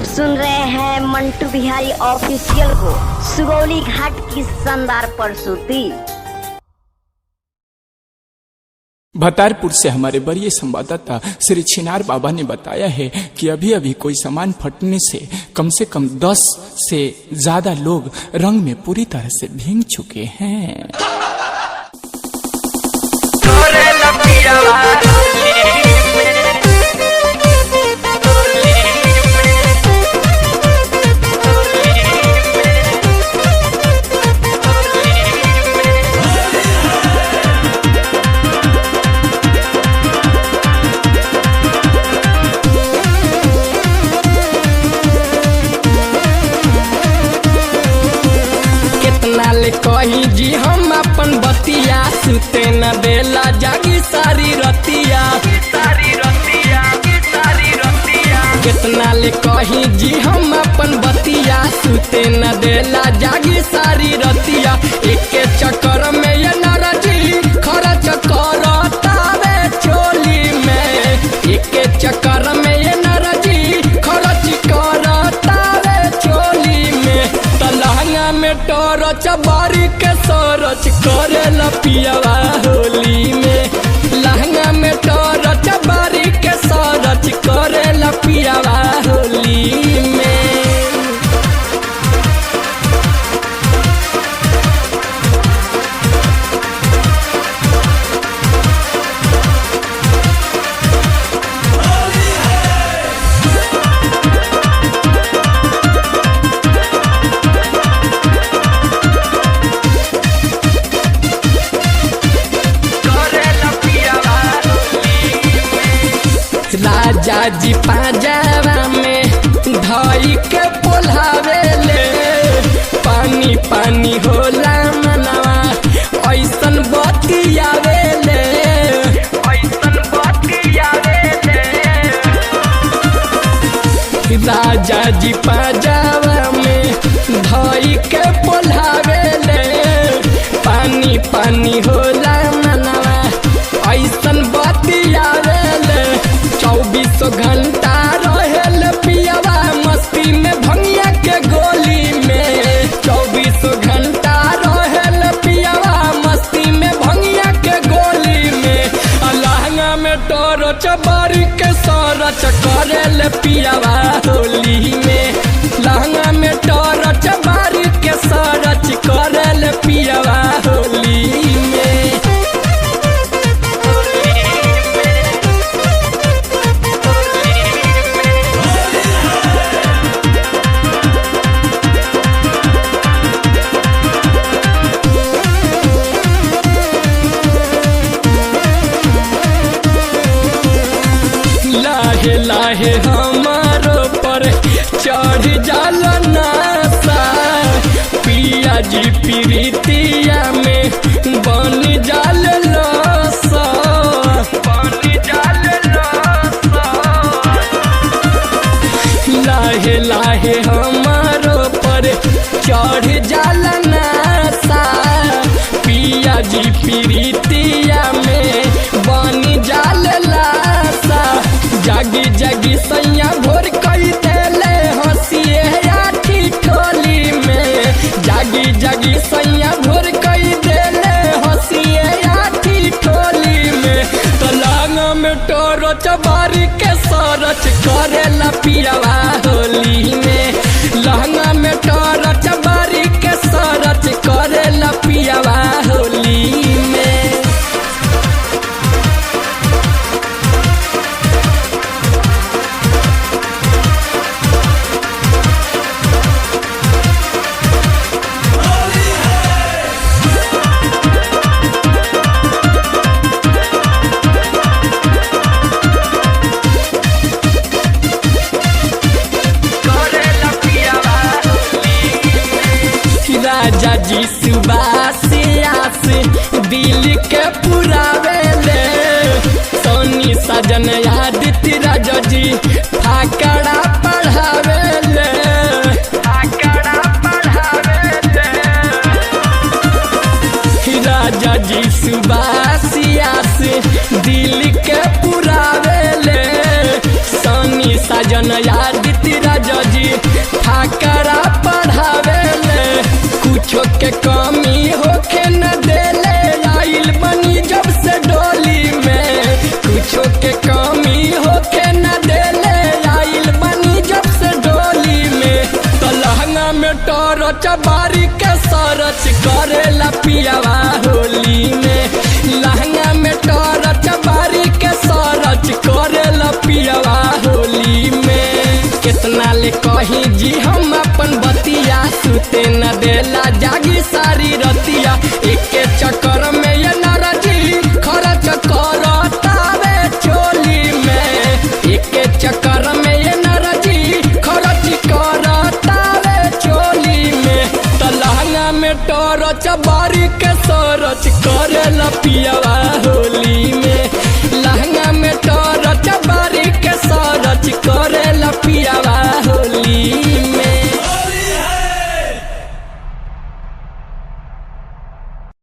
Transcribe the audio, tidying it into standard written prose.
आप सुन रहे हैं मंटू बिहारी ऑफिशियल को, सुगौली घाट की शानदार प्रस्तुति। भतारपुर से हमारे बड़े संवाददाता श्री छिनार बाबा ने बताया है कि अभी अभी कोई सामान फटने से कम 10 से ज्यादा लोग रंग में पूरी तरह से भीग चुके हैं। कही जी हम अपन बतिया, सुते न बेला जागी सारी रतिया। कितना ले कही जी हम अपन बतिया, सुते न देला जागी सारी रतिया। एक चक्कर में ये नाराजी खर्च करतावे चोली में, एक चक्कर में ये नाराजी खर्च करतावे चोली में। तलहंगा में टोरच बारी के सरच करेला पियावा होली में, लहंगा में टोरच बारी के सरच करेला पियावा होली में। राजा जी पाजावा में धई के पोल्हावे ले, पानी पानी होला मनवा ऐसन बतियावे ले, ऐसन बतियावे ले। राजा जी पाजावा में धई के पोल्हावे ले, पानी पानी होला मनवा ऐसन बतियावे ले। 24 घंटा रहेल पियावा मस्ती में भंगिया के गोली में, 24 घंटा रहेल पियावा मस्ती में भंगिया के गोली में। लहंगा में टोरच बारी के सरच करेल पियावा होली में, लहंगा में टोरच बारी के सरच करेल पियावा होली में। लाहे लाहे हमारो पर चढ़ जाल नासा, पिया जी प्रीतिया में बन जाल लसा, बन जाल लसा। लाहे लाहे हमारो पर चढ़ जाल नासा, पिया जी प्रीतिया में बन जाल लासा। जागी जागी सैया भोर कई देले हंसिए आठी ठोली में, जागी जागी सैया भोर कई देले हंसिए आठी ठोली में। तलहंगा में टोरच बारी के सरच करेला पियावा होली में, लहंगा में टोरच बारी के सरच करेला पियावा होली में। राजा जी सुबासियास दिल के पुरावे ले, सोनी सजन आदित्य राजा जी फाकड़ा पढ़ावे ले, फाकड़ा पढ़ावे ले। राजा जी सुबासियास दिल के पुरावे ले, सोनी सजन आदित्य राजा जी टरच बारी के सरच करेला पियावा होली में। लहंगा में टरच बारी के सरच करेला पियावा होली में। कितना ले कही जी हम अपन बतिया सुते न देला जागी सारी रतिया। एके चक्कर में ये नाराजी खर्च करतावे चोली में। एके चक्कर में ये नाराजी खर्च करतावे चोली में। त लहंगा में टरच